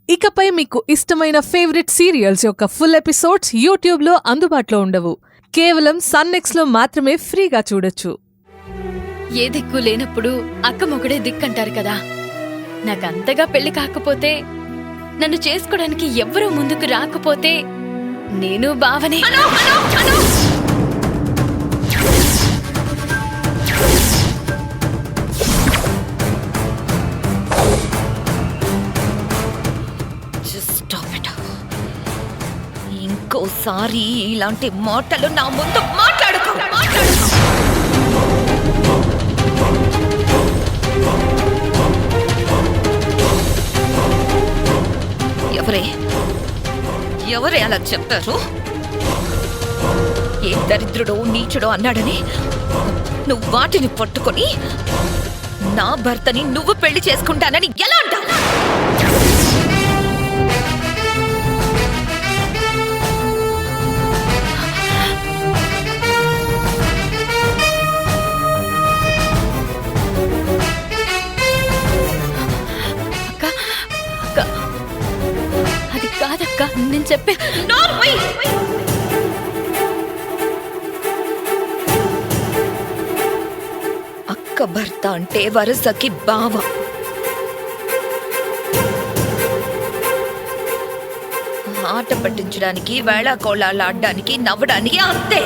ఇకపై మీకు ఇష్టమైన ఫేవరెట్ సీరియల్స్ యొక్క ఫుల్ ఎపిసోడ్స్ యూట్యూబ్లో అందుబాటులో ఉండవు. కేవలం సన్నెక్స్లో మాత్రమే ఫ్రీగా చూడొచ్చు. ఏ దిక్కు లేనప్పుడు అక్క మొగుడే దిక్కంటారు కదా. నాకంతగా పెళ్లి కాకపోతే, నన్ను చేసుకోవడానికి ఎవ్వరూ ముందుకు రాకపోతే నేను బావనే. ఇంకోసారి ఇలాంటి మాటలు నా ముందు మాట్లాడుకో. ఎవరే అలా చెప్పారు? ఏ దరిద్రుడో నీచుడో అన్నాడని నువ్వు వాటిని పట్టుకొని నా భర్తని నువ్వు పెళ్లి చేసుకుంటానని ఎలా అంటావు? అది కాదక్క, నేను చెప్పే. అక్క భర్త అంటే వరుసకి బావ. ఆట పట్టించడానికి, వేళాకోళాలాడడానికి, నవ్వడానికి అంతే.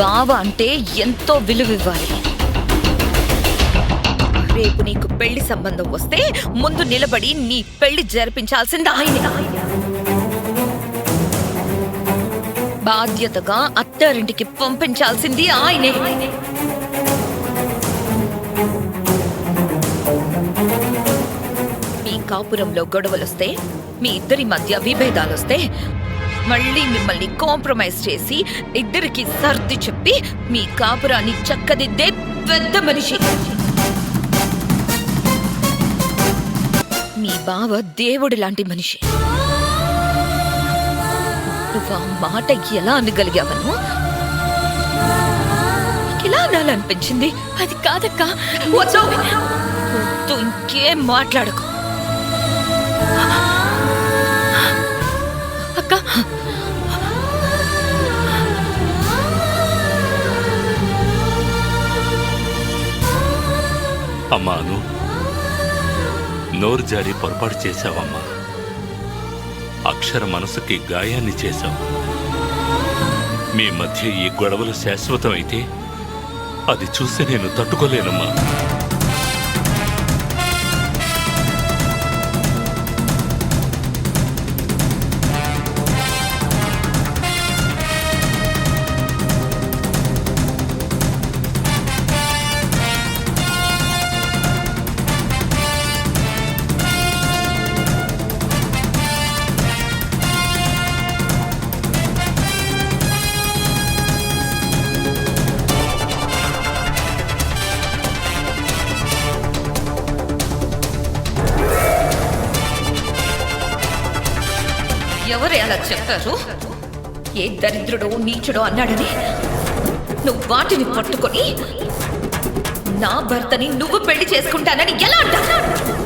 బావ అంటే ఎంతో విలువివ్వాలి. రేపు నీకు పెళ్లి సంబంధం వస్తే ముందు నిలబడి నీ పెళ్లి జరిపించాల్సింది ఆయనే. బాధ్యతగా అత్తారింటికి పంపించాల్సింది ఆయనే. మీ కాపురంలో గొడవలొస్తే, మీ ఇద్దరి మధ్య విభేదాలొస్తే మళ్ళీ మిమ్మల్ని కాంప్రమైజ్ చేసి ఇద్దరికి సర్ది చెప్పి మీ కాపురాన్ని చక్కదిద్దే పెద్ద మనిషి మీ బావ. దేవుడు లాంటి మనిషి. నువ్వు ఆ మాట ఎలా అనగలిగావను? ఎలా అనాలనిపించింది? అది కాదక్క. వద్దు, ఇంకేం మాట్లాడకు. అక్క, అమ్మాను, నోరు జారి పొరపాటు చేశావమ్మా. అక్షర మనసుకి గాయాన్ని చేశావు. మీ మధ్య ఈ గొడవలు శాశ్వతమైతే అది చూసి నేను తట్టుకోలేనమ్మా. ఎవరే అలా చెప్పారు? ఏ దరిద్రుడో నీచుడో అన్నాడని నువ్వు వాటిని పట్టుకొని నా భర్తని నువ్వు పెళ్లి చేసుకుంటానని ఎలా అంటావు?